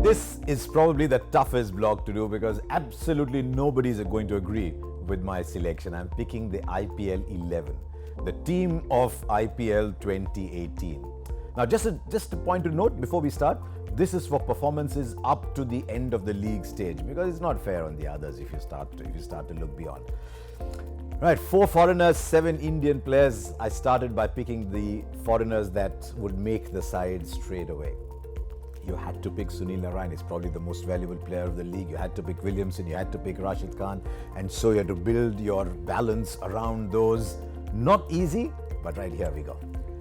This is probably the toughest blog to do because absolutely nobody is going to agree with my selection. I'm picking the IPL 11, the team of IPL 2018. Now, just a point to note before we start, this is for performances up to the end of the league stage because it's not fair on the others if you start to look beyond. Right, 4 foreigners, 7 Indian players. I started by picking the foreigners that would make the side straight away. You had to pick Sunil Narine. He's probably the most valuable player of the league. You had to pick Williamson. You had to pick Rashid Khan. And so you had to build your balance around those. Not easy, but right, here we go.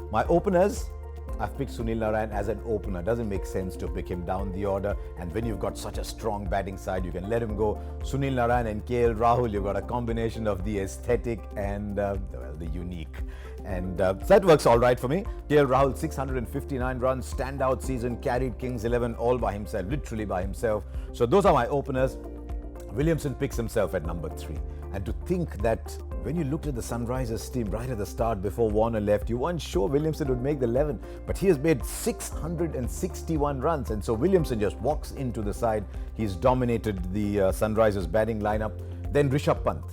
My openers, I've picked Sunil Narine as an opener. Doesn't make sense to pick him down the order. And when you've got such a strong batting side, you can let him go. Sunil Narine and KL Rahul, you've got a combination of the aesthetic and the unique. And so that works all right for me. KL Rahul, 659 runs, standout season, carried Kings 11 all by himself, literally by himself. So those are my openers. Williamson picks himself at number 3. And to think that when you looked at the Sunrisers team right at the start before Warner left, you weren't sure Williamson would make the 11, but he has made 661 runs. And so Williamson just walks into the side. He's dominated the Sunrisers batting lineup. Then Rishabh Pant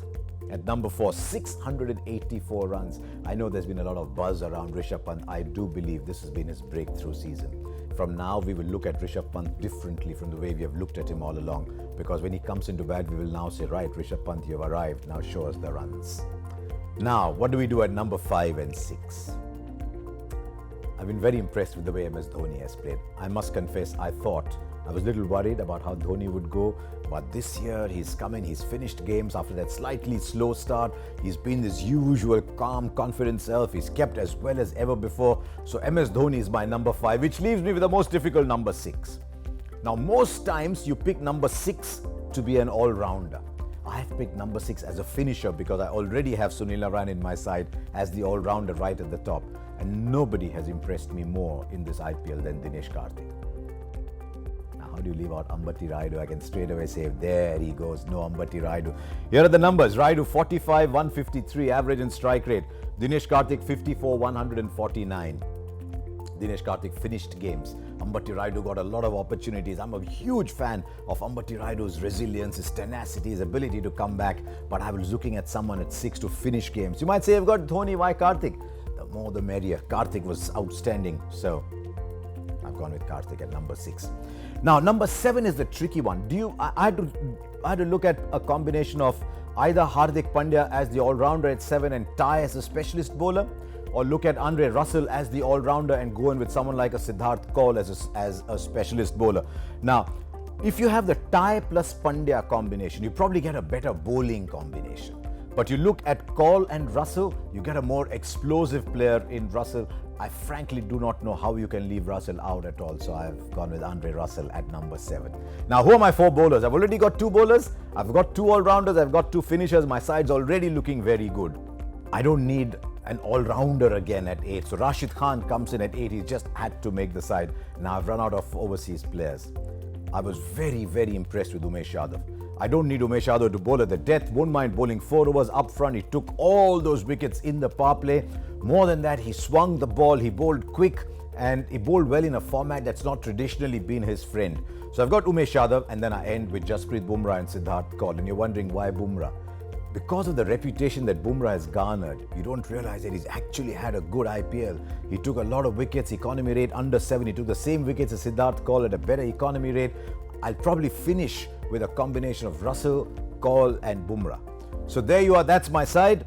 at number 4, 684 runs. I know there's been a lot of buzz around Rishabh Pant. I do believe this has been his breakthrough season. From now, we will look at Rishabh Pant differently from the way we have looked at him all along. Because when he comes into bat, we will now say, right, Rishabh Pant, you've arrived. Now show us the runs. Now, what do we do at number 5 and 6? I've been very impressed with the way MS Dhoni has played. I must confess, I was a little worried about how Dhoni would go, but this year he's come in, he's finished games after that slightly slow start. He's been this usual calm, confident self. He's kept as well as ever before. So MS Dhoni is my number 5, which leaves me with the most difficult number 6. Now, most times you pick number 6 to be an all-rounder. I have picked number 6 as a finisher because I already have Sunil Narine in my side as the all-rounder right at the top. And nobody has impressed me more in this IPL than Dinesh Karthik. How do you leave out Ambati Rayudu? I can straight away say, there he goes, no Ambati Rayudu. Here are the numbers. Rayudu 45, 153 average and strike rate. Dinesh Karthik 54, 149. Dinesh Karthik finished games. Ambati Rayudu got a lot of opportunities. I'm a huge fan of Ambati Rayudu's resilience, his tenacity, his ability to come back. But I was looking at someone at 6 to finish games. You might say, I've got Dhoni, why Karthik? The more the merrier. Karthik was outstanding. So I've gone with Karthik at number 6. Now, number 7 is the tricky one. I had to look at a combination of either Hardik Pandya as the all-rounder at 7 and Ty as a specialist bowler, or look at Andre Russell as the all-rounder and go in with someone like a Siddharth Kaul as a specialist bowler. Now, if you have the Ty plus Pandya combination, you probably get a better bowling combination. But you look at Kaul and Russell, you get a more explosive player in Russell. I frankly do not know how you can leave Russell out at all, so I've gone with Andre Russell at number 7. Now, who are my 4 bowlers? I've already got 2 bowlers, I've got 2 all-rounders, I've got 2 finishers. My side's already looking very good. I don't need an all-rounder again at 8. So Rashid Khan comes in at 8. He just had to make the side. Now I've run out of overseas players. I was very, very impressed with Umesh Yadav. I don't need Umesh Yadav to bowl at the death. Won't mind bowling 4 overs up front. He took all those wickets in the power play. More than that, he swung the ball. He bowled quick and he bowled well in a format that's not traditionally been his friend. So I've got Umesh Yadav, and then I end with Jasprit Bumrah and Siddharth Kaul. And you're wondering why Bumrah? Because of the reputation that Bumrah has garnered, you don't realize that he's actually had a good IPL. He took a lot of wickets, economy rate under 7. He took the same wickets as Siddharth Kaul at a better economy rate. I'll probably finish with a combination of Russell, Kaul and Bumrah. So there you are, that's my side.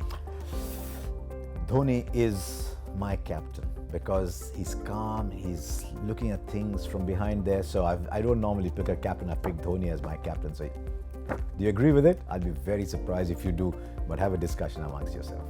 Dhoni is my captain because he's calm, he's looking at things from behind there. So I don't normally pick a captain. I pick Dhoni as my captain. So do you agree with it? I'll be very surprised if you do, but have a discussion amongst yourself.